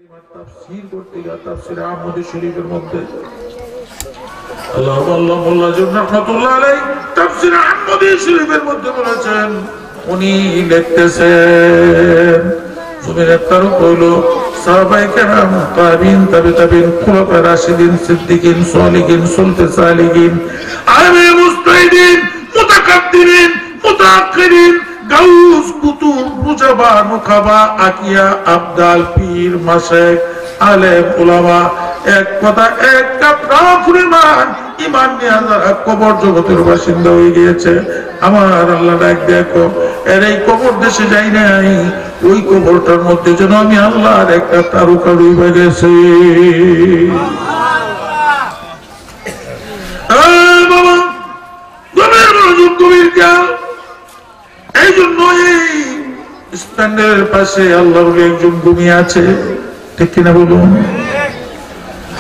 তাফসীর করতে গিয়ে তাফসীর আহমদ শরীফের মধ্যে আল্লাহ মোল্লা রাহমাতুল্লাহ আলাইহি তাফসীর আহমদ শরীফের মধ্যে বলেছেন, উনি লিখতেছেন জমিনের তারক হইলো সাহাবায়ে কেরাম, তাবিঈন, তাবিঈন, খুলাফায়ে রাশিদিন, সিদ্দিকিন, সালিহিন, সুলতে সালিহিন, আইমে মুজতাহিদিন, মুতাকাদ্দিমিন, মুতাআখিরিন, গাউস, কুতুব, মুজাবা, মুখাবা, আকিয়া, আবদাল, পীর, মাশায়েখ, আলেম, উলামা, এক কথা এক কাতরা পরিমাণ ঈমান নিয়ে যারা কবর জগতের বাসিন্দা হয়ে গিয়েছে, আমার আল্লাহ ডাক দেখো এর এই কবর দেশে যাই নাই, ওই কবরটার মধ্যে যেন আমি আল্লাহর একটা তারকা ডুবে গেছি। বাবা গভীর মনোযোগ, গভীর জ্ঞান। এই জন্য এই স্ট্যান্ডের পাশে আল্লাহর একজন ঘুমিয়ে আছে, ঠিক কিনা বলুন?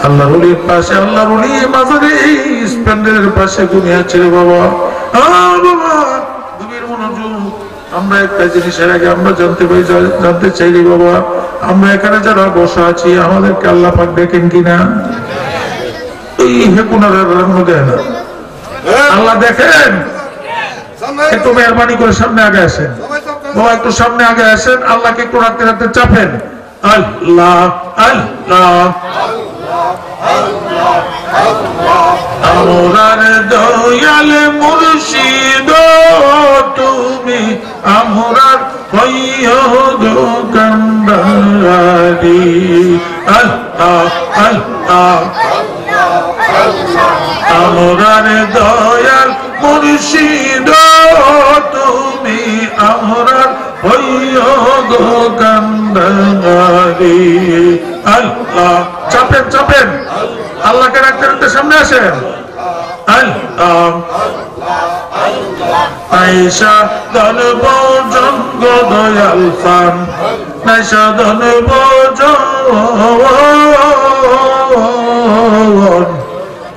আল্লাহর ওলির পাশে, আল্লাহর ওলি মাজারে এই স্ট্যান্ডের পাশে ঘুমিয়ে আছে রে বাবা। বাবা গভীর মনোযোগ। আমরা একটা জিনিসের আগে আমরা জানতে চাই রে বাবা, আমরা এখানে যারা বসা আছি আমাদেরকে আল্লাহ পাক দেখেন কিনা? এই হেকুনারের রঙ দেয় না, আল্লাহ দেখেন? একটু মেহরবানি করে সামনে আগে আসেন বাবা, একটু সামনে আগে আসেন, আল্লাহকে একটু রাখতে রাখতে চাপেন। আল্লাহ আল্লাহ আমরার দয়াল মুর্শিদ তুমি, আমরার হইয়ো কান্দারি। আল্লাহ আল্লাহ আমরার দয়াল মুর্শিদ তুমি, আমরার হইয়ো কান্দারি। আল্লাহ চাপেন চাপেন, আল্লাহকে রাখতে রাখতে সামনে আসেন। আল্লাহ আয়েশা দল ভোজন গো দয়াল ফান, আয়েশা দল ভোজন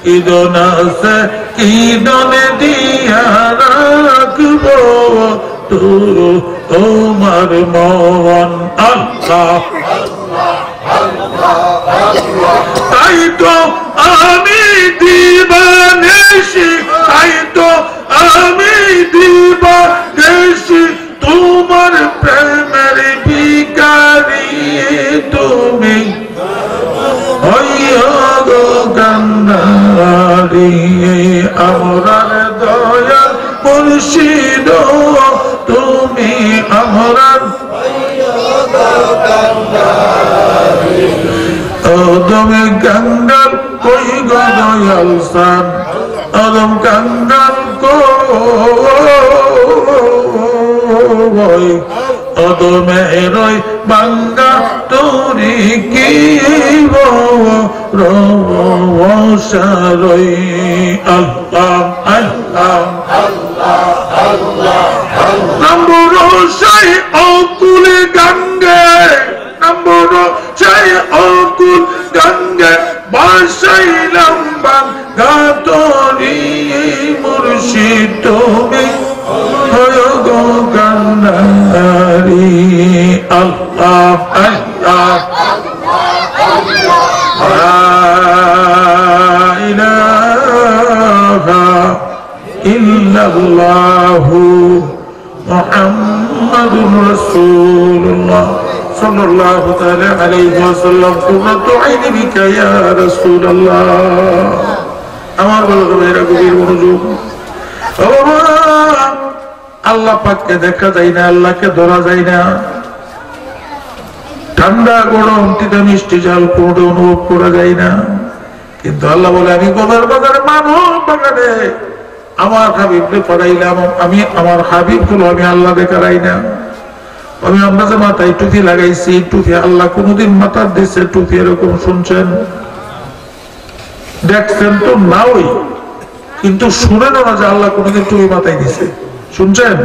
কিদন আছে কিদন দিয়া রাখবো তোমার মন। আল্লাহ তাই তো আমি দিবানিশি, তাই তো আমি দিবানিশি তোমার প্রেমের ভিখারি তুমি, হইয়ো গো কান্দারি। আমরার দয়াল মুর্শিদ তুমি, আমরার আদমে গঙ্গাল কই গো দয়াল সান, আদম গঙ্গাল কই আদমে রই বাঙ্গা তোরি কি রই। আল্লাহ আল্লাহ নম্বর সেই অকুল গঙ্গে, নম্বর সেই অকুল গঙ্গে বাসাইলাম বাঙ্গাতরি মুর্শিদ তুমি, হয়ো গো কান্দারি। আল্লাহ আল্লাহ লা ইলাহা ইল্লাল্লাহু মুহাম্মাদুর রাসূলুল্লাহ সাল্লাল্লাহু তাআলা আলাইহি ওয়াসাল্লাম। কুররাতু আইনি বিকা ইয়া রাসূলুল্লাহ। আমার ভাইরা গভীর মনোযোগ। আল্লাহ পাককে দেখা যায় না, আল্লাহকে ধরা যায় না, ঠান্ডা গরম তিতা মিষ্টি ঝাল কোনটা অনুভব করা যায় না, কিন্তু আল্লাহ বলে আমি গদার বাজারে মানব বাগানে আমার হাবিবকে পড়াইলাম, আমি আমার হাবিব গুলো আমি আল্লাহ দেখাই না। আমি আমরা যে মাথায় টুপি লাগাইছি, টুপি আল্লাহ কোনদিন মাথার দিচ্ছে টুপি এরকম শুনছেন দেখছেন তো নাওই, কিন্তু শুনেন না যে আল্লাহ কোনদিন টুপি মাথায় দিছে, শুনছেন?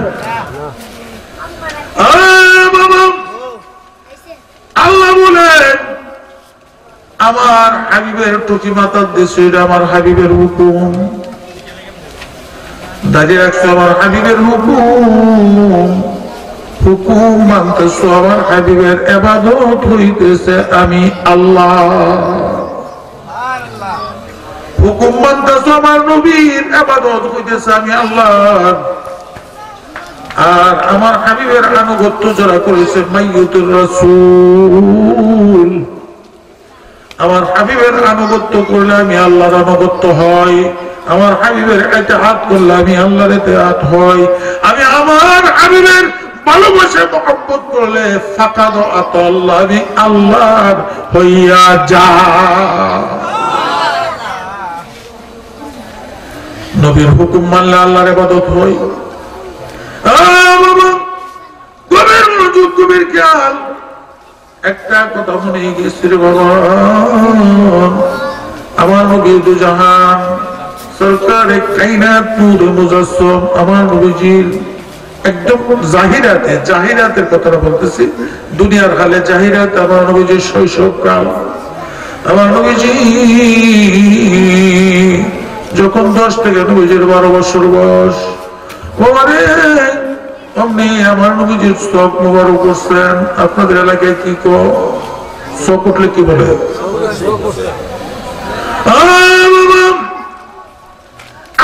আল্লাহ বলে আমার হাবিবের টুপি মাথার দিছে, এটা আমার হাবিবের হুকুম। দাঁড়িয়ে রাখছে আমার হাবিবের হুকুম, হুকুম মানতেছো, আমার হাবিবের ইবাদত হইতেছে আমি আল্লাহ। হুকুম মানতেছো, আমার নবীর ইবাদত হইতেছে আমি আল্লাহ। আর আমার হাবিবের আনুগত্য যারা করেছে মাইয়ুতুর রাসূল, আমার হাবিবের আনুগত্য করলে আমি আল্লাহর আনুগত্য হয়, আমার হাবিবের ইতিআত করলে আমি আল্লাহর ইতিআত হয়, আমি আমার হাবিবের ভালোবাসা মহব্বত করলে ফাকাদ আতাল্লাহ, আমি আল্লাহর হইয়া যা। নবীর হুকুম মানলে আল্লাহর ইবাদত হয়। গভীর মনোযোগ, গভীর খেয়াল। একটা কথা মনে গেছে রে বাবা, আমার নবী দুজাহান সরকারে কায়নাত নূরে মুজাসসাম, আমার নবীজির একদম জাহিরাতে, জাহিরাতের কথাটা বলতেছি, দুনিয়ার হালে জাহিরাত আমার নবীজির শৈশবকাল। আমার নবীজি যখন 10 থেকে নবীজির 12 বছর বয়স, ওরে অমনি আমার নবীজির চোখ মোবারক করছেন। আপনাদের এলাকায় কি চোখ উঠলে কি বলে?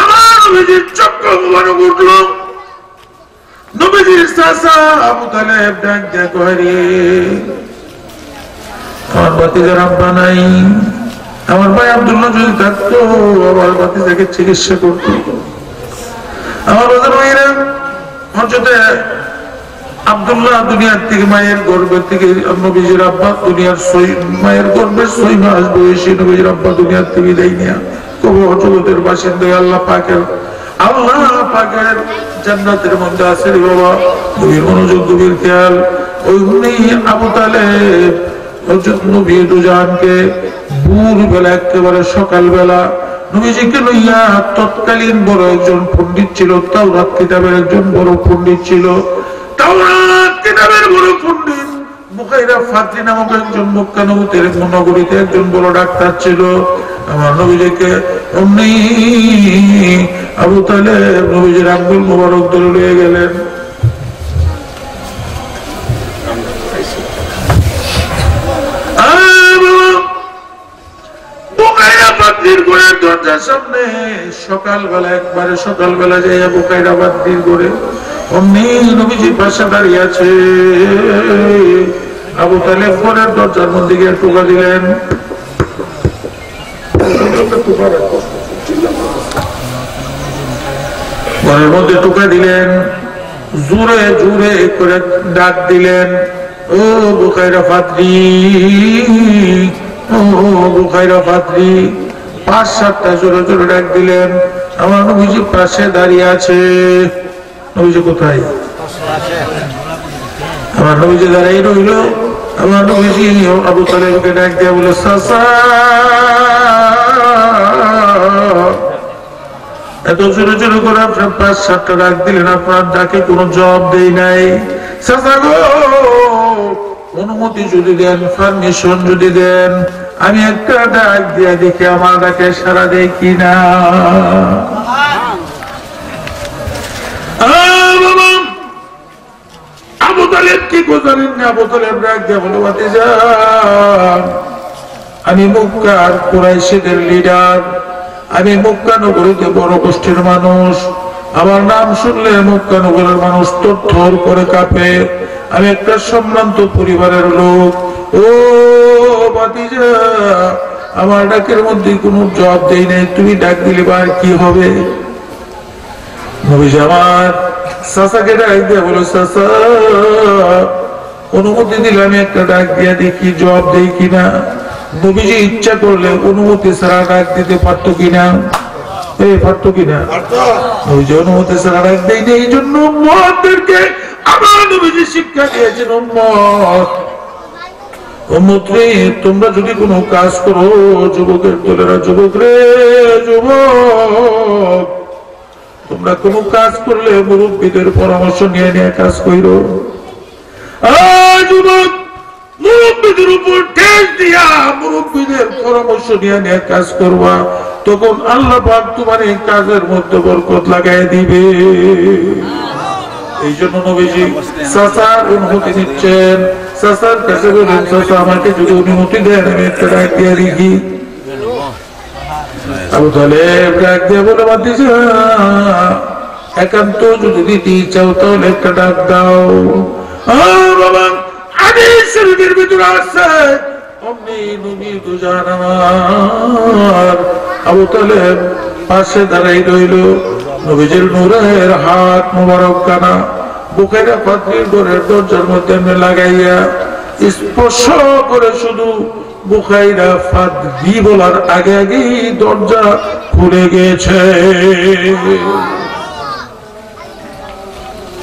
আমার নবীজির চোখ মোবারক উঠল। নবীজির চাচা আবু তালেব ডাক দিয়া কয়, রে আমার ভাতিজার আব্বা নাই, আমার ভাই আব্দুল্লাহ যদি থাকতো আমার ভাতিজাকে চিকিৎসা করতো। আমার বাজার ভাইরা হযরতে আব্দুল্লাহ দুনিয়ার থেকে, মায়ের গর্ভের থেকে, নবীজির আব্বা দুনিয়ার মায়ের গর্ভের 6 মাস বয়সী নবীজির আব্বা দুনিয়ার থেকে বিদায় নেয়া কবর জগতের বাসিন্দা আল্লাহ পাকের জান্নাতের মধ্যে আছে রে বাবা। গভীর মনোযোগ, গভীর খেয়াল। ওই আবু তালেব হযরত নবী দুজাহানকে ভোরবেলা, একেবারে সকালবেলা নবীজিকে লইয়া, তৎকালীন বড় একজন পণ্ডিত ছিল, তাওরাত কিতাবের একজন বড় পণ্ডিত ছিল, তাওরাত কিতাবের বড় পণ্ডিত বুখাইরা ফাদরি নামক একজন মক্কা নগরীতে একজন বড় ডাক্তার ছিল। আমার নবীজিকে অমনি আবু তালেব নবীজির আঙ্গুল মোবারক ধরে লয়ে গেলেন। দরজার সামনে সকালবেলা, একবারে সকালবেলা যাইয়া বুখাইরা বাদ্দির করে অমনি নবীজির পাশে দাঁড়িয়ে আছে। আবু তালেব ঘরের দরজার মধ্যে গিয়ে টোকা দিলেন। ঘরের মধ্যে টোকা দিলেন, জোরে জোরে করে ডাক দিলেন, ও বুখাইরা ফাদরি, ও বুখাইরা ফাদরি। 5-7টা জোরে জোরে ডাক দিলেন। আমার নবীজি পাশে দাঁড়িয়ে আছে। নবীজি কোথায়? আমার নবীজি দাঁড়িয়ে রইল। আমার নবীজি আবু তালেবকে ডাক দিয়া বলে, চাচা, এত জোরে জোরে করে আপনার 5-7টা ডাক দিলেন, আপনার ডাকে কোনো জবাব দেই নাই। চাচা গো, অনুমতি যদি দেন, পারমিশন যদি দেন, আমি একটা ডাক দিয়া দেখি আমার ডাকে সারা দেয় কিনা। আবু তালেব কি জানেন না? আবু তালেব ডাক দিয়া বলে, ভাতিজা, আমি মক্কার কুরাইশদের লিডার, আমি মক্কা নগরীতে বড় গোষ্ঠীর মানুষ, আমার নাম শুনলে মক্কা নগরের মানুষ থরথর করে কাঁপে, আমি একটা সম্ভ্রান্ত পরিবারের লোক। ও ভাতিজা, আমার ডাকের মধ্যে কোনো জবাব দেই নাই, তুমি ডাক দিলে বা কি হবে? নবীজি আমার চাচাকে ডাক দিয়া বলো, চাচা, অনুমতি দিলে আমি একটা ডাক দিয়া দেখি জবাব দেই কিনা। নবীজি ইচ্ছা করলে অনুমতি ছাড়া ডাক দিতে পারতো কিনা? পারতো কিনা? নবীজি অনুমতি ছাড়া ডাক দেয় না। এই জন্য উম্মতদেরকে আমার নবীজি শিক্ষা দিয়েছেন, উম্মত রে, তোমরা যদি কোনো কাজ করো, যুবকের দলেরা, যুবক রে, যুবক, তোমরা কোনো কাজ করলে মুরব্বীদের পরামর্শ নিয়ে নিয়ে কাজ করো। যুবক, মুরব্বীদের উপর ঠেস দিয়া মুরব্বীদের পরামর্শ নিয়ে নিয়ে কাজ করবা, তখন আল্লাহ পাক তোমার এই কাজের মধ্যে বরকত লাগাই দিবে। এই জন্য নবীজি চাচার অনুমতি নিচ্ছেন। চাচার কাছে বলেন, চাচা আমাকে যদি অনুমতি দেন আমি একটা ডাক দিয়ে দেখি। আবু তালেব ডাক দিয়ে বলে, বাতিজা একান্ত যদি দিতে চাও তাহলে একটা ডাক দাও। বাবা হাদিস শরীফের ভিতরে আছে অমনি নবী দুজান আমার। আবু তালেব পাশে দাঁড়াই রইল। নবীজির নূরের হাত মোবারক কানা বুকেরা পাত্রীর ঘরের দরজার মধ্যে লাগাইয়া স্পর্শ করে শুধু বুখাইরা ফাদরি বলার আগে আগেই দরজা খুলে গেছে।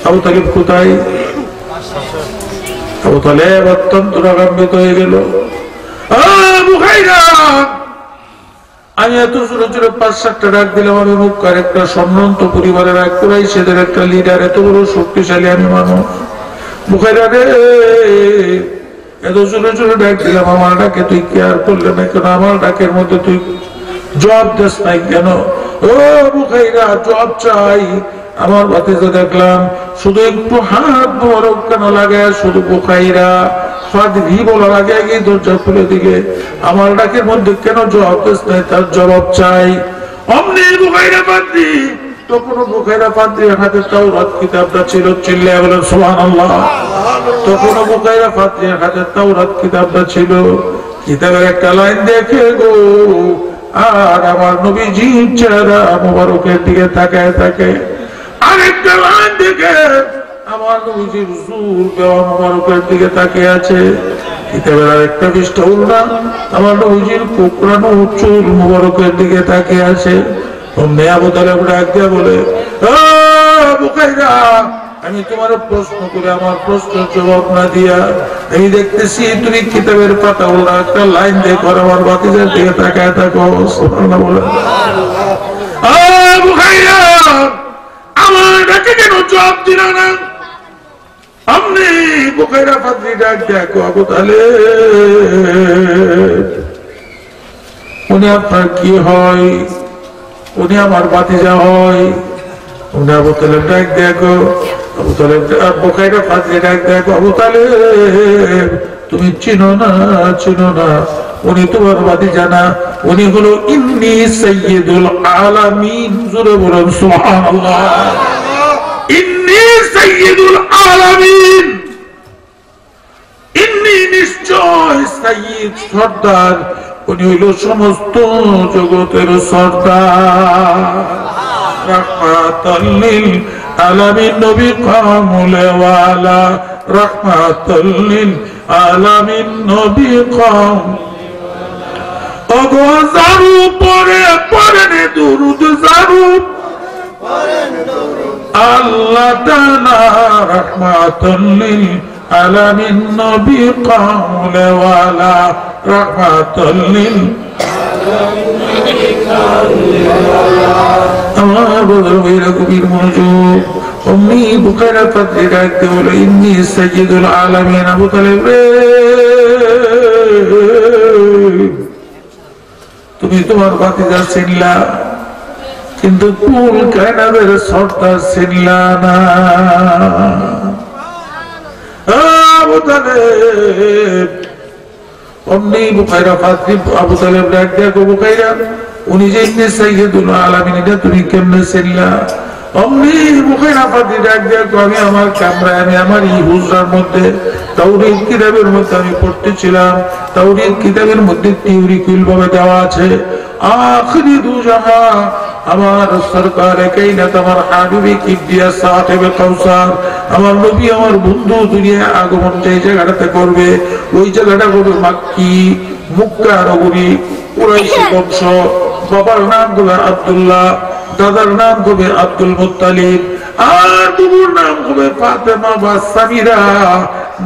আবু তালেব কোথায়? আবু তালেব অত্যন্ত রাগান্বিত হয়ে গেল। বুখাইরা আমি এত ছোট ছোট 5-7টা ডাক দিলাম, আমি মুখার একটা সম্ভ্রান্ত পরিবারের এক কুরাইশেদের একটা লিডার, এত বড় শক্তিশালী আমি মানুষ। বুখাইরা রে এত ছোট ছোট ডাক দিলাম, আমার ডাকে তুই কেয়ার করলে না কেন? আমার ডাকের মধ্যে তুই জবাব দিস নাই কেন? ও বুখাইরা জবাব চাই। আমার ভাতিজা দেখলাম শুধু একটু হাত মোবারক কানা লাগায় শুধু বুখাইরা ফাদরি বলার আগে আগে দরজা খুলে দিকে আমার ডাকের মধ্যে কেন জবাব দিস নাই তার জবাব চাই। অমনি বুখাইরা ফাদরি, তখন বুখাইরা ফাদরির হাতে তাওরাত কিতাবটা ছিল, চিল্লায়া বলেন সুবহানাল্লাহ। তখন বুখাইরা ফাদরির হাতে তাওরাত কিতাবটা ছিল। কিতাবের একটা লাইন দেখে গো আর আমার নবীজির চেহারা মোবারকের দিকে তাকায় থাকে, আরেকটা লাইন দেখে আমার নবীজির হুজুর দেওয়া মোবারকের দিকে তাকিয়ে আছে। কিতাবের আরেকটা পৃষ্ঠা উল্টা আমার নবীজির কোকড়ানো চুল মোবারকের দিকে তাকিয়ে আছে। অমনি আবু তালেব ডাক দিয়া বলে, বুখাইরা আমি তোমার প্রশ্ন করে আমার প্রশ্নের জবাব না দিয়া আমি দেখতেছি তুমি কিতাবের পাতা উল্টা একটা লাইন দেখো আমার ভাতিজার দিকে তাকায় থাকো। সুবহানাল্লাহ বলে, বুখাইরা আমার ডাকে কেন জবাব দিল না? আমনি বুখাইরা ফাদরি ডাক দেখো, আবু তালেব উনি আপনার কি হয়? উনি আমার ভাতিজা হয়। উনি আবু তালেব ডাক দেখো, আবু তালেব বুখাইরা ফাদরি ডাক দেখো, আবু তালেব তুমি চিনো না চিনো না, উনি তোমার ভাতিজা না, উনি হলো ইন্নী সাইয়্যিদুল আলামিন। জোরে বলুন সুবহানাল্লাহ। ইন্নী সাইয়্যিদুল আলামিন, ইন্নী নিশ্চয় সাইয়্যিদ সর্দার, উনি হইল সমস্ত জগতের সর্দার। রাহমাতাল লিল আলামিন নবী কামুলওয়ালা, রাহমাতাল লিল আলামিন নবী কাম। ওগো জারু পরে পড়েন দুরুদ, জারু আল্লাহ তাআলা রাহমাতুল লিল আলামিন নবী কামুলওয়ালা, রাহমাতুল লিল আমার বদর ভাইরা কবির মনোযোগ। অমনি বুখাইরা ফাদরি ডাকতে বলে, ইন্নী সাইয়্যিদুল আলামিন। আবু তালেব রে তুমি তোমার ভাতিজা চিনলা কিন্তু কুল কায়নাতের সর্দার চিনলা না। আবু তালেব অমনি বুখাইরা ফাদরি আবু তালেব ডাক দেখো, বুখাইরা উনি যে ইন্নী সাইয়্যিদুল আলামিন এটা তুমি কেমনে চিনলা? অমনি বুখাইরা ফাদরি ডাক দেখো, আমি আমার কামরায় আমি আমার এই হুজরার মধ্যে তাওরীত কিতাবের মধ্যে আমি পড়তেছিলাম। তাওরীত কিতাবের মধ্যে থিওরিক্যাল ভাবে দেওয়া আছে আখিরি দু জাহান আমার সরকারে কায়নাত আমার হাবিবে কিবরিয়া সাহেবে কাউসার আমার নবী আমার বন্ধু দুনিয়া আগমন যে জায়গাটাতে করবে ওই জায়গাটা হবে মক্কি মক্কা নগরী কুরাইশি বংশ। বাবার নাম হবে আব্দুল্লাহ, দাদার নাম হবে আব্দুল মুত্তালিব, আর বুবুর নাম হবে ফাতেমা বা সামিরা,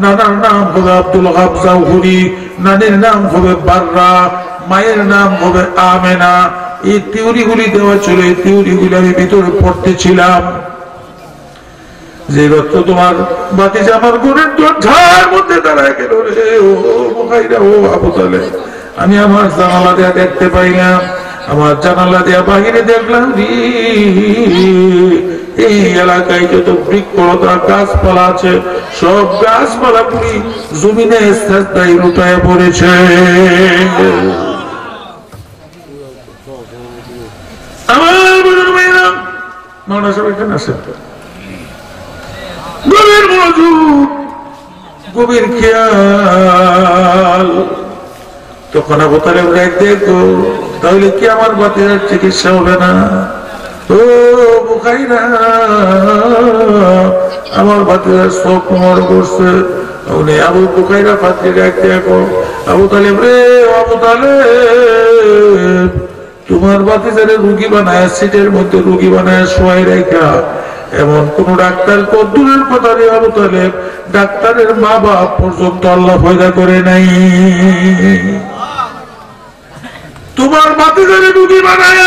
নানার নাম হবে আব্দুল গাফজা হুরি, নানির নাম হবে বাররা, মায়ের নাম হবে আমেনা। এই থিওরিগুলি দেওয়া ছিল, এই থিওরিগুলি আমি ভিতরে পড়তেছিলাম। যে রক্ত তোমার ভাতিজা আমার ঘরের দরজার মধ্যে দাঁড়ায় গেল রে, ও বুখাইরা ও আবু তালেব, আমি আমার জানালা দিয়ে দেখতে পাইলাম আমার জানালা দিয়া বাহিরে দেখলাম এই এলাকায় যত বৃক্ষলতা গাছপালা আছে সব গাছপালা পুরি জমিনে সেজদায় লুটায় পড়েছে। আমার মেয়েরা মাওলানা সাহেব এখানে আসেন, গভীর মনোযোগ, গভীর খেয়াল। তখন আবু তালেব দেখো তাহলে কি আমার বাতিজার চিকিৎসা হবে না? ও বুখাইরা, আমার বাতিজার চোখ মর করছে। উনি আবু বুখাইরা পাত্রী ডাকতে দেখো, আবু তালেব রে, আবু তালেব, তোমার বাতিজারে রুগী বানায়, সিটের মধ্যে রুগী বানায় শোয়াই রেখা। এমন কোন ডাক্তার কদ্দুরের কথা রে আবু তালেব, ডাক্তারের মা বাপ পর্যন্ত আল্লাহ পয়দা করে নাই। তোমার বাতিজারে রুগী বানায়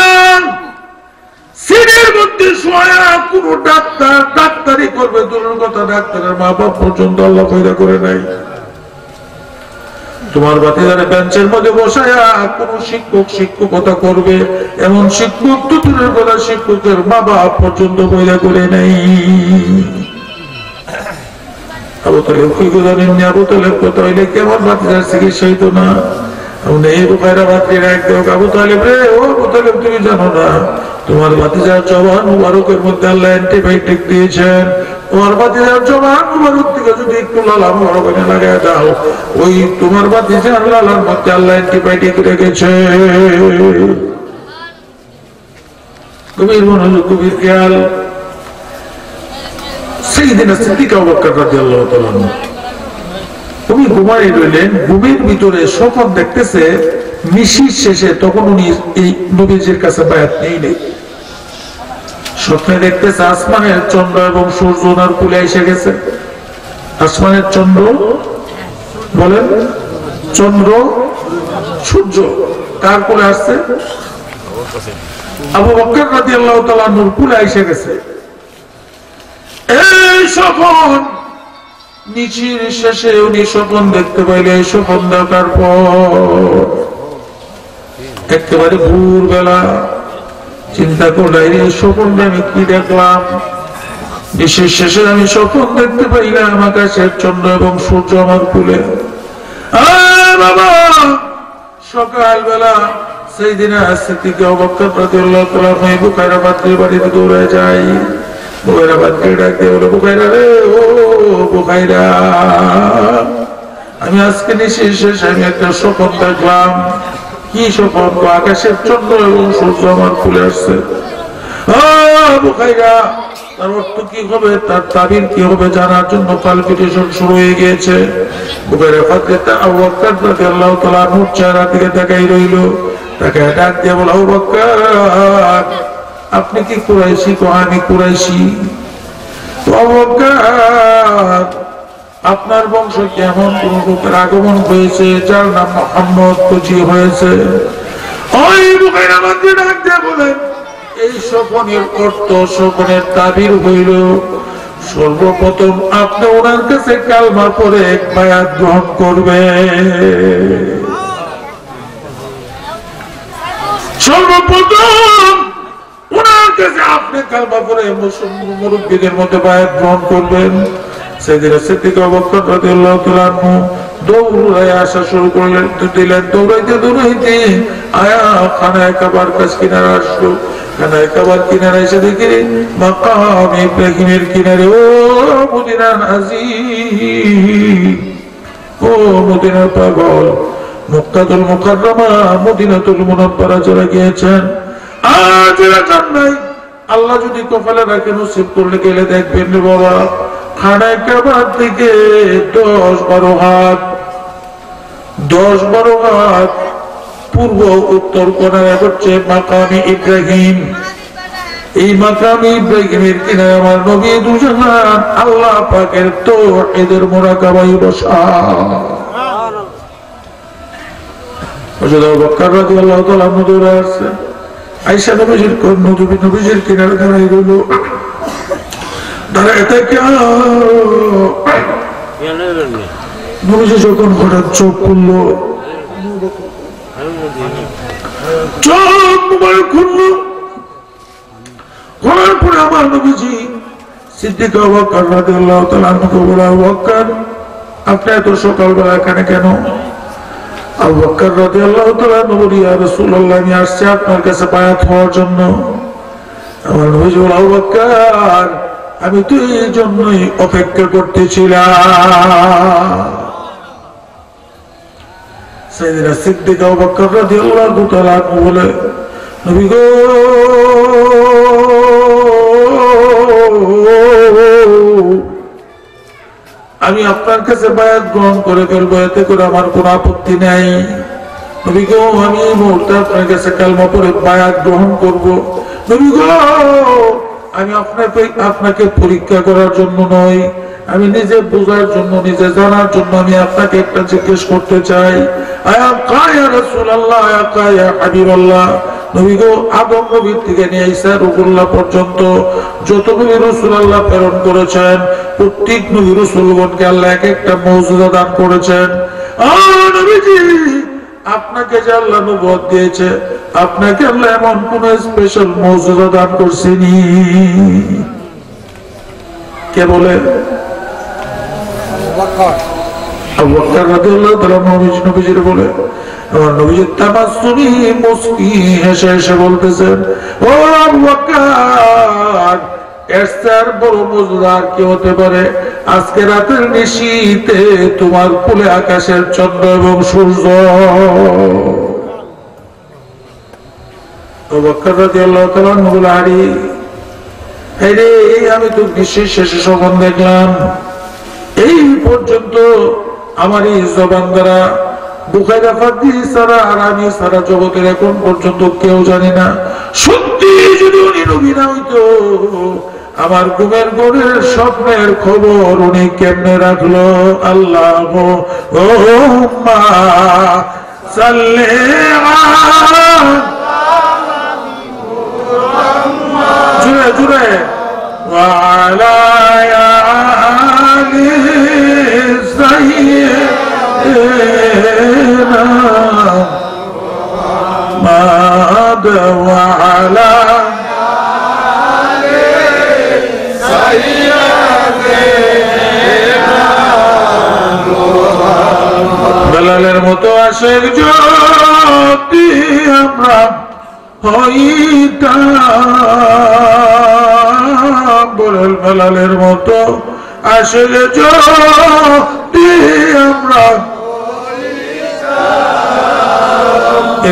সিটের মধ্যে শোয়া কোন ডাক্তার ডাক্তারি করবে দূরের কথা, ডাক্তারের মা বাপ পর্যন্ত আল্লাহ পয়দা করে নাই। তোমার বাতিজারে বেঞ্চের মধ্যে বসায়া কোন শিক্ষক শিক্ষকতা করবে এমন শিক্ষক তো দূরের কথা, শিক্ষকের মা বাপ পর্যন্ত পয়দা করে নাই। আবু তালেব কি জানেন? আবু তালেব কথা হইলে কি আমার বাতিজার চিকিৎসা হইতো না? আবু তালেব রে, ও আবু তালেব, তুমি জানো না তোমার ভাতিজার জবান মুবারকের মধ্যে আল্লাহ অ্যান্টিবায়োটিক দিয়েছেন। তোমার ভাতিজার জবান মুবারক থেকে যদি একটু লালা মুবারক লাগায় দাও, ওই তোমার ভাতিজার লালার মধ্যে আল্লাহ অ্যান্টিবায়োটিক রেখেছে। গভীর মনোযোগ, গভীর খেয়াল। সাইয়্যিদানা সিদ্দিকা আবু বকর রাদিয়াল্লাহু তাআলা উনি ঘুমাই রইলেন, ঘুমের ভিতরে স্বপ্ন দেখতেছে মিশির শেষে। তখন উনি এই নবীজির কাছে বায়াত নেই। স্বপ্নে দেখতেছে আসমানের চন্দ্র এবং সূর্য ওনার কুলে এসে গেছে। আসমানের চন্দ্র, বলেন, চন্দ্র সূর্য কার কুলে আসছে? আবু বকর রাদিয়াল্লাহু তাআলা নূর কুলে এসে গেছে। এই স্বপ্ন নিচির শেষে উনি স্বপ্ন দেখতে পাইলে, স্বপ্ন দেখার পর একেবারে ভোরবেলা চিন্তা করলেন এই স্বপ্নটা আমি কি দেখলাম। নিচির শেষে আমি স্বপ্ন দেখতে পাইলাম আকাশের চন্দ্র এবং সূর্য আমার কুলে। বাবা, সকালবেলা সাইয়্যিদানা সিদ্দিক আবু বকর রাদিয়াল্লাহু তাআলা বুখাইরা পাত্রীর বাড়িতে দৌড়ে যায়। বুখাইরা পাত্রী ডাকতে বলে, বুখাইরা রে, ও বুখাইরা, আমি আজকে নিশির শেষে আমি একটা স্বপ্ন দেখলাম। কি স্বপ্ন? আকাশের চন্দ্র এবং সূর্য আমার খুলে আসছে। বুখাইরা, তার অর্থ কি হবে, তার তাবির কি হবে জানার জন্য পালপিটেশন শুরু হয়ে গিয়েছে। বুখাইরা পাত্রীটা আবু বকর রাদিয়াল্লাহু তাআলা নূর চেহারা দিকে তাকাই রইল। তাকে ডাক দিয়ে বলে, আবু বকর, আপনি কি কুরাইশি? আমি কুরাইশি। আপনার বংশ কেমন কোন লোকের আগমন হয়েছে যার নাম মুহাম্মদ খুঁজি হয়েছে? ওই বুখাইরা মধ্যে ডাক দিয়ে বলেন, এই স্বপ্নের অর্থ, স্বপ্নের তাবির হইল সর্বপ্রথম আপনি ওনার কাছে কালমা পড়ে এক বায়াত গ্রহণ করবে। সর্বপ্রথম ওনার কাছে আপনি কালমা পড়ে মুরব্বীদের মধ্যে বায়াত গ্রহণ করবেন। সাইয়্যিদানা সিদ্দিক আবু বকর রাদিয়াল্লাহু তাআলা আনহু দৌড়ায় আসা শুরু করলেন। দৌড়াইতে দৌড়াইতে আয়া খানায় কাবার কাছ কিনারে আসলো। খানায় কাবার কিনারে এসে দেখি মাকাম ইব্রাহিমের কিনারে। ও মদিনার আজিজ, ও মদিনার পাগল, মক্কাতুল মুকাররমা মদিনাতুল মুনাওয়ারা যারা গিয়েছেন আর যারা যান নাই, আল্লাহ যদি কপালে রাখে নসিব করলে গেলে দেখবেন বাবা, খানায় কাবার থেকে 10-12 হাত 10-12 হাত পূর্ব উত্তর কোণায় হচ্ছে মাকামে ইব্রাহিম। এই মাকামে ইব্রাহিমের কিনারে আমার নবী দুজাহান আল্লাহ পাকের তাওহীদের মুরাকাবায় বসা। হযরত আবু বকর রাদিয়াল্লাহু তাআলা দৌড়ে আসছে। আয়েশা নবীজির কিনারে দাঁড়াই রইল। দাঁড়ায় থেকে নবীজি যখন হঠাৎ চোখ খুললো, চোখ মুবারক খুললো, খোলার পরে আমার নবীজি সিদ্দিক আবু বকর রাদিয়াল্লাহু তাআলা আনহু বলে, আবু বকর আপনি এত সকালবেলা এখানে কেন? আবু বকর রাদিয়াল্লাহু তাআলা বলে, ইয়া রাসূলুল্লাহ আমি আসছি আপনার কাছে বায়াত হওয়ার জন্য। আমার নবীজি বলে, আবু বকর আমি তো এই জন্যই অপেক্ষা করতেছিলাম। সাইয়েদনা সিদ্দিক আবু বকর রাদিয়াল্লাহু তাআলা বলে, নবী গো আমি আপনার কাছে বায়াত গ্রহণ করে ফেলবো, এতে করে আমার কোনো আপত্তি নাই। নবী গো আমি এই মুহূর্তে আপনার কাছে কালেমা পড়ে বায়াত গ্রহণ করব। নবী গো আমি আপনাকে পরীক্ষা করার জন্য নয়, আমি নিজে বোঝার জন্য, নিজে জানার জন্য আমি আপনাকে একটা জিজ্ঞেস করতে চাই। আয়া কায়া রাসূলুল্লাহ, আয়া কায়া হাবিবাল্লাহ। নবী গো আদম নবীর থেকে নিয়ে ঈসা রূহুল্লাহ পর্যন্ত যত নবী রাসূল আল্লাহ প্রেরণ করেছেন, প্রত্যেক নবী রাসূলগণকে আল্লাহ এক একটা মুজিজা দান করেছেন। নবীজি আপনাকে যে আল্লাহ নবুয়ত দিয়েছে, আপনাকে আল্লাহ এমন কোন স্পেশাল মুজিজা দান করছেনি? কে বলে? আবু বকর রাদিয়াল্লাহু তাআলা নবীজির বলে, আমার নবীজি তাবাসসুমি মুস্কি হেসে হেসে বলতেছেন, ও আবু বকর এর চেয়ে বড় মুজিজা আর কি হতে পারে? আজকে রাতের নিশীথে তোমার কোলে আকাশের চন্দ্র এবং সূর্য। আবু বকর রাদিয়াল্লাহু তাআলা বলে, আরে আরে আমি তো বিশ্বের শেষে স্বপ্ন দেখলাম। এই পর্যন্ত আমার এই জবান দ্বারা বুখারী হাদিস ছাড়া আর আমি সারা জগতের এখন পর্যন্ত কেউ জানি না। সত্যি যদি উনি নবী না হইতো, আমার ঘুমের ঘরের স্বপ্নের খবর উনি কেমনে রাখলো? আল্লাহুম্মা সাল্লি আলা জুড়ে জুড়ে ওয়া আলা আলি সাইয়্যিদিনা মুহাম্মাদ ওয়া আলা আলি সাইয়্যিদিনা মুহাম্মাদ। বেলালের মতো আশিক যদি আমরা হইতাম, বলেন বেলালের মতো আসলে যদি আমরা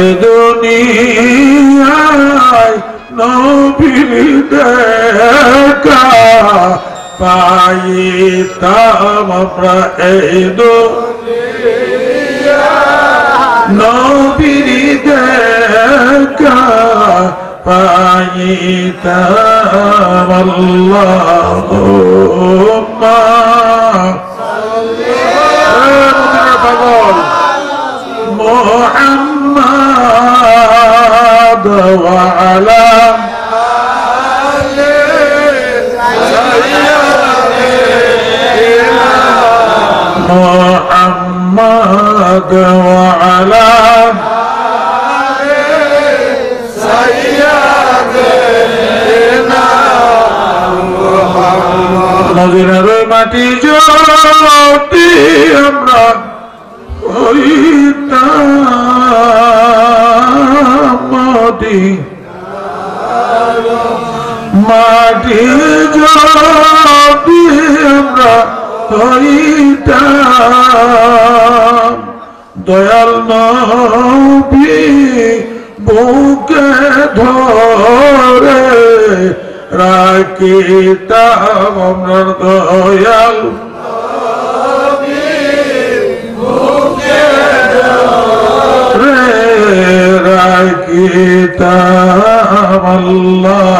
এ দুনিয়ায় নবীর দেখা পাইতাম, আমরা এই দুনিয়ায় নবীর দেখা পাইতাম। আল্লাহুম্মা মুহাম্মাদ ওয়া আলা আলি সাইয়্যিদিনা মুহাম্মাদ ওয়া আলা মদিনার মাটি যদি আমরা হইতাম, মাটি যদি আমরা হইতাম, দয়াল নবী বুকে ধরে রাখিতাম, আমরা দয়াল বুকে ধরে রাখিতাম। আল্লাহুম্মা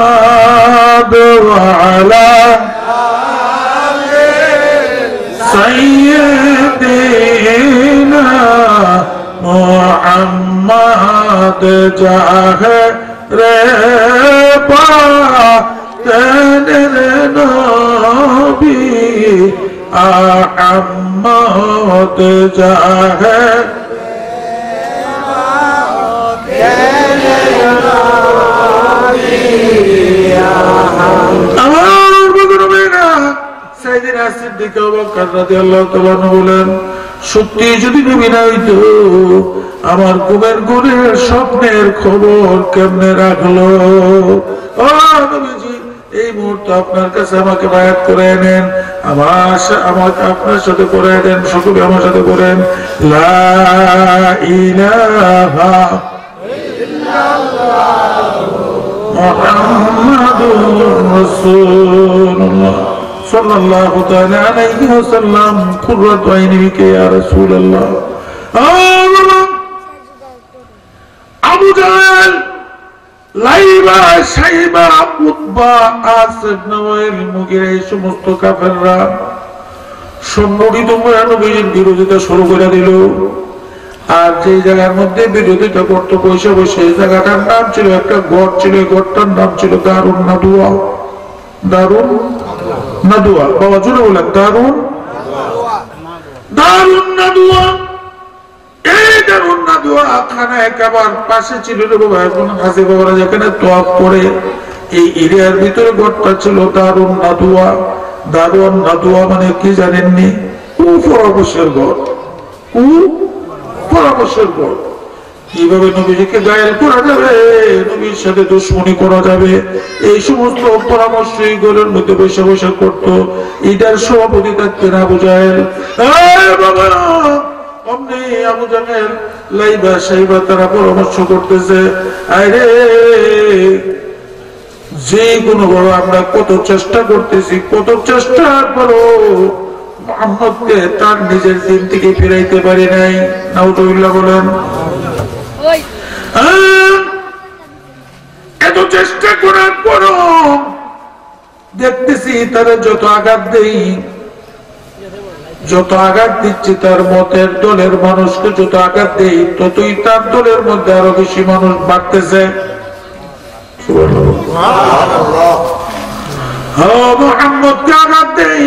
মুহাম্মাদ ওয়া আলা সাইয়্যিদিনা মুহাম্মাদ জাহে রে পাতের भी अहम्मद जाहे সত্যি যদি নবী না হইতো আমার ঘুমের ঘুরের স্বপ্নের খবর কেমনে রাখলো। ও নবীজি, এই মুহূর্তে আপনার কাছে আমাকে বায়াত করে নেন, আমাকে আপনার সাথে করে দেন, সকলে আমার সাথে করেন লা ইলাহা মুহাম্মাদুর রাসূলুল্লাহ সাল্লাল্লাহু তাআলা আলাইহি ওয়াসাল্লাম। কুররাতু আইনি বিকা ইয়া রাসূলুল্লাহ। আবু জাহেল, লাইবা, সাইবা, উতবা, আসদ, নওয়াইল, মুগীরা, এই সমস্ত কাফেররা সংগঠিত হয়ে নবীর বিরোধিতা শুরু করে দিল। আর যে জায়গার মধ্যে বিরোধিতা করতো বসে বসে, এই জায়গাটার নাম ছিল, একটা গড় ছিল, এই গড়টার নাম ছিল দারুন নাদুয়া। দারুন নাদুয়া, বাবা জুড়ে বলেন দারুন নাদুয়া। এই দারুন নাদুয়া খানায় কাবার পাশে ছিল রে বাবা, এখন হাসি বাবারা যেখানে তোয়াফ করে, এই এরিয়ার ভিতরে গড়টা ছিল দারুন নাদুয়া। দারুন নাদুয়া মানে কি জানেননি? পরামর্শের গড়, পরামর্শের গড়। কিভাবে নবীজিকে গায়েল করা যাবে, নবীর সাথে দুশ্মনী করা যাবে, এই সমস্ত পরামর্শ এই গড়ের মধ্যে বসে বসে করতো। এটার সভাপতি থাকতেন আবু জাহেল। অমনি আবু জাহেল, লাইবা, সাইবা তারা পরামর্শ করতেছে, আরে যে কোনো বড় আমরা কত চেষ্টা করতেছি, কত চেষ্টার পরও মুহাম্মদকে তার নিজের দিন থেকে ফিরাইতে পারি নাই। নাউযুবিল্লাহ বলেন। এত চেষ্টা করার পরও দেখতেছি তারা যত আঘাত দেই, যত আঘাত দিচ্ছি তার মতের দলের মানুষকে যত আঘাত দেই, ততই তার দলের মধ্যে আরো বেশি মানুষ বাড়তেছে। মুহাম্মদকে আঘাত দেই,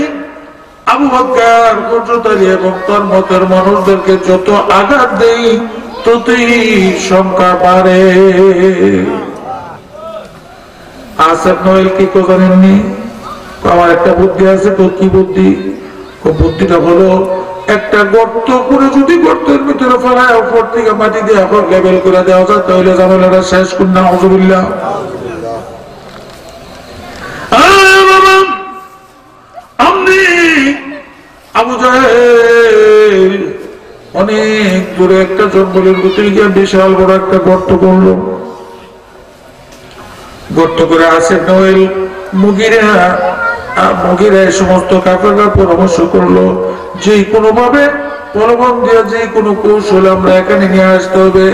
আবু বকর, হযরত আলী এবং তার মতের মানুষদেরকে যত আঘাত দেই, ততই সংখ্যা বাড়ে। আসদ নওয়াইল কি জানেননি? আমার একটা বুদ্ধি আছে। তো কি বুদ্ধি? বুদ্ধিটা হলো, একটা গর্ত করে যদি গর্তের ভিতরে ফেলায় উপর থেকে মাটি দিয়ে এখন লেবেল করে দেওয়া যায়, তাহলে ঝামেলাটা শেষ করুন। নাউযুবিল্লাহ। আবু জাহেল অনেক দূরে একটা জঙ্গলের ভিতরে গিয়ে বিশাল বড় একটা গর্ত করলো। গর্ত করে আসেদ নওয়াইল, মুগীরা এই সমস্ত কাফেররা পরামর্শ করলো, যে কোনো ভাবে প্রলোভন দিয়ে যে কোনো কৌশল আমরা এখানে নিয়ে আসতে হবে,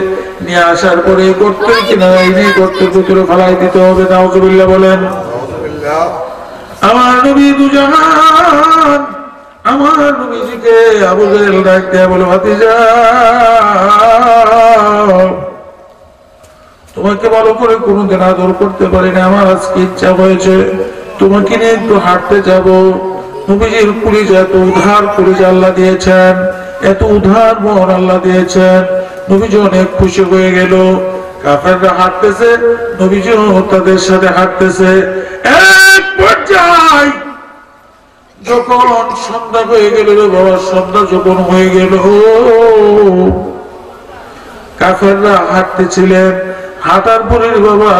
নিয়ে আসার পরে গর্তের কিনারা এনে গর্তের ভিতরে ফেলাই দিতে হবে। নাউযুবিল্লাহ বলেন। আমার নবী দুজাহান, আমার নবীজিকে আবু জাহেল ডাক দেয়া বলে, ভাতিজা, তোমাকে ভালো করে কোনোদিন আদর করতে পারি না, আমার আজকে ইচ্ছা হয়েছে তোমাকে নিয়ে একটু হাঁটতে যাব। নবীজির কলিজা এত উদার কলিজা আল্লাহ দিয়েছেন, এত উদার মন আল্লাহ দিয়েছেন। নবীজি অনেক খুশি হয়ে গেল। কাফেররা হাঁটতেছে, নবীজিও তাদের সাথে হাঁটতেছে। এক পর্যায়ে যখন সন্ধ্যা হয়ে গেল রে বাবা, সন্ধ্যা যখন হয়ে গেল, কাফেররা হাঁটতেছিলেন। হাঁটার পরে বাবা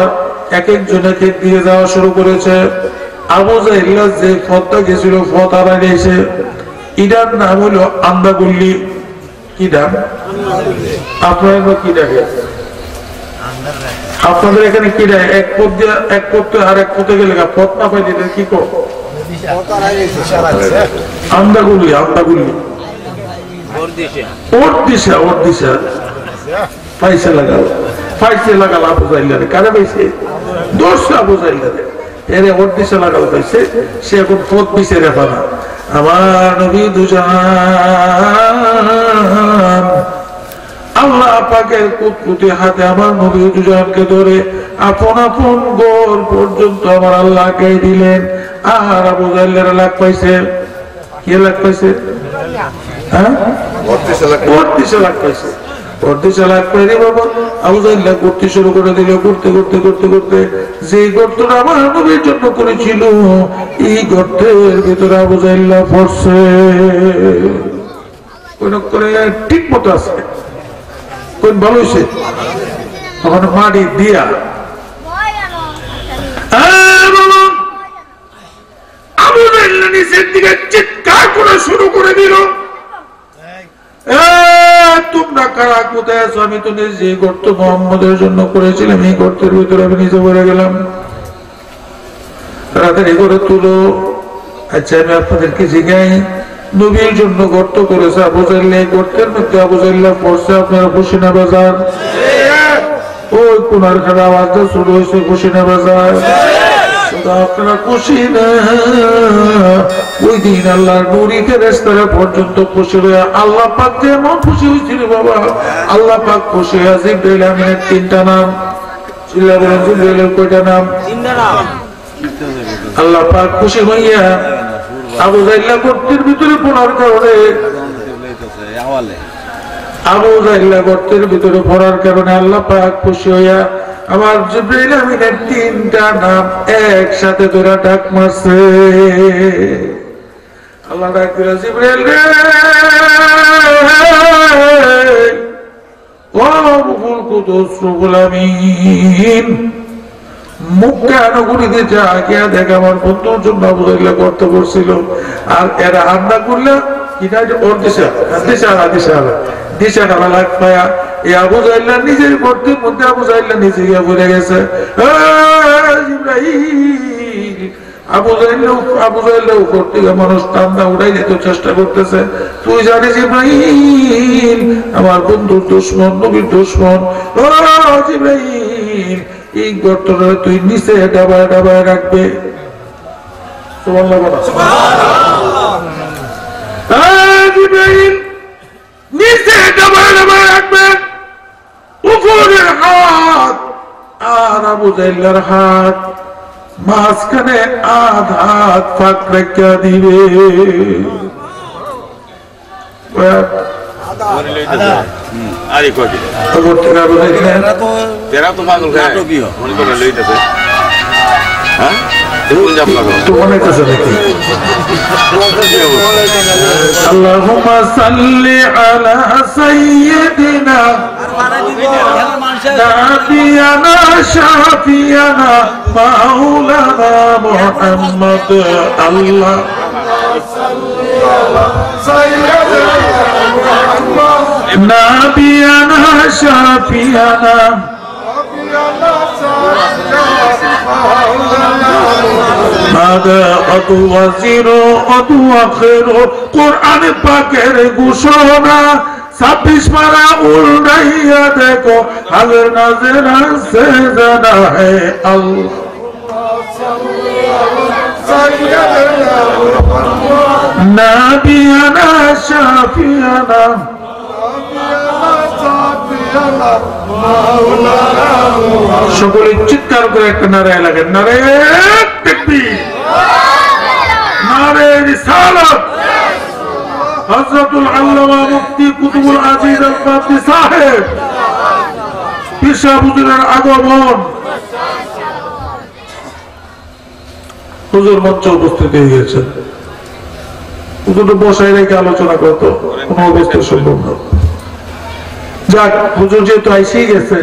এক একজন এক এক দিয়ে যাওয়া শুরু করেছে। আবু জাহেল যে পথটা গেছিল, পথ হারাই গেছে। ইডার নাম হলো আন্দাগুল্লি। কি ডাক? আপনারা কি ডাকে? আপনাদের এখানে কি ডাক? এক পথ দিয়ে এক পথে আর এক পথে গেলে পথ না পাই দিলে কি কর? আন্দাগুল্লি, আন্দাগুল্লি, ওর দিশা, ওর দিশা। পয়সা লাগাল, পয়সা লাগাল আবু জাহেল। কারা পাইছে? দোষ আবু জাহেল। এরে ওর দিশা লাগাল পাইছে, সে এখন পথ পিছে রেখা না। আমার নবী দুজান, আল্লাহ পাকের কুতকুতি হাতে আমার নবী দুজানকে ধরে আপন আপন গোল পর্যন্ত আমার আল্লাহকে দিলেন। আর আবু জাহেলের লাখ পাইছে। কি লাখ পাইছে? হ্যাঁ, ৩২ লাখ পাইছে। ৩২ লাখ পাইলে বাবা আবু জাহেল করতে শুরু করে দিল। করতে করতে করতে করতে যে গর্তটা আমার নবীর জন্য করেছিল, এই গর্তের ভিতরে আবু জাহেল পড়ছে। ঠিক মতো আছে, কোন ভালো হয়েছে তখন মাটি দিয়া আবু জাহেল নিচের দিকে চিৎকার করে শুরু করে দিল, তোমরা কারা, কোথায় আছো? আমি তো যে গর্ত মোহাম্মদের জন্য করেছিলাম, এই গর্তের ভিতরে আমি নিজে পড়ে গেলাম। তাড়াতাড়ি করে তুলো। আচ্ছা, আমি আপনাদেরকে জিজ্ঞাই, নবীর জন্য গর্ত করেছে আবু জাহেল, এই গর্তের মধ্যে আবু জাহেল পড়ছে। আপনারা খুশিনা বাজার, ওই কোনার খানা আওয়াজটা শুরু হয়েছে, খুশিনা বাজার। আপনারা খুশি না? ওই দিন আল্লাহর নূরি ফেরেশতারা পর্যন্ত খুশি হয়ে, আল্লাহ পাক যেমন খুশি হয়েছিল বাবা, আল্লাহ পাক খুশি হয়ে জিবরাইল আমিনের 3টা নাম। চিল্লা বলেন, জিবরাইলের কয়টা নাম? 3টা নাম। আল্লাহ পাক খুশি হইয়া আবু জাহেল গর্তের ভিতরে পড়ার কারণে, আবু জাহেল গর্তের ভিতরে পড়ার কারণে আল্লাহ পাক খুশি হইয়া আমার জিবরাইল আমিনের 3টা নাম একসাথে ধরে ডাক মারছে। আল্লাহ ডাক দিল, জিবরাইল রে, ও রূহুল কুদুস, রূহুল আমিন, মক্কা নগরীতে যা গিয়া দেখ আমার বন্ধুর জন্য আবু জাহেল গর্ত করছিল। আর এরা হামলা করলে কিনা ওর দিশারা লাগ পায়া এই আবু জাহেল নিজের গর্তের মধ্যে আবু জাহেল নিজে গিয়ে পড়ে গেছে। আবু জাহেল উপর থেকে মানুষ টান্দা উড়াই দিতে চেষ্টা করতেছে। তুই জানিস জিবরাইল আমার বন্ধুর দুশমন, নবীর দুশমন। ও জিবরাইল, এই গর্তটা তুই নিচে ডাবায় ডাবায় রাখবে। জিবরাইল নিচে ডাবায় ডাবায় রাখবে, উপরের হাত আর আবু জাহেলের হাত মাঝখানে আধ হাত ফাঁক রেখা দিবে। আল্লাহুম্মা সাল্লি আলা সাইয়্যিদিনা নাবিয়ানা শাফিয়ানা মাওলানা মুহাম্মদ। আল্লাহ নাবিয়ানা শাফিয়ানা মাদা আতওয়াজিরু আতওয়াখিরু, কোরআন পাকের ঘোষণা। 26 পারা উল্টাইয়া দেখো, হাজার নাজের সে জানা হে আল্লাহ। নাবিয়ানা শাফিয়ানা সকলে চিৎকার করে একটা নারায় লাগেন, নারায় তাকবীর, নারায় রিসালাত। হযরতুল আল্লামা মুফতি কুতুবুল আজিজ আল কাদরি সাহেব পীর সাহেব হুজুরের আগমন। হুজুর মঞ্চে উপস্থিত হয়ে গেছেন। হুজুর বসায় রেখে আলোচনা করতো, কোনো অবস্থা সম্ভব না। যাক, হুজুর যেহেতু আইসেই গেছে,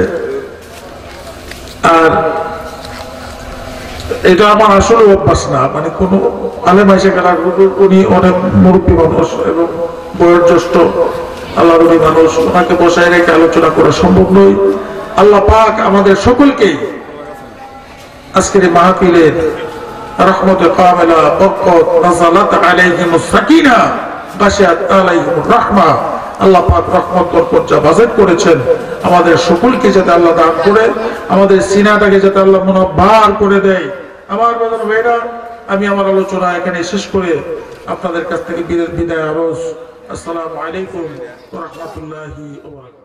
আর এটা আমার আসলে অভ্যাস না, মানে কোন আলেম আইসে গেলার হুজুর, উনি অনেক মুরব্বী মানুষ এবং বয়োজ্যেষ্ঠ আল্লাহর ওলি মানুষ, ওনাকে বসায় রেখে আলোচনা করা সম্ভব নয়। আল্লাহ পাক আমাদের সকলকেই আজকের এই মাহফিলের রহমতে কামিলা, বরকত, নাযালাত আলাইহিমুস সাকিনা, গাশিয়াত আলাইহিমুর রাহমা, আল্লাহ পাক রহমত বরকত যা বাজেট করেছেন আমাদের সকলকে যাতে আল্লাহ দান করে, আমাদের সিনাটাকে যাতে আল্লাহ মুনাব্বার করে দেয়। আমার বাজার ভাইরা, আমি আমার আলোচনা এখানে শেষ করে আপনাদের কাছ থেকে বিদায় আরজ। আসসালামু আলাইকুম ওয়া রাহমাতুল্লাহি ওয়া বারাকাতুহু।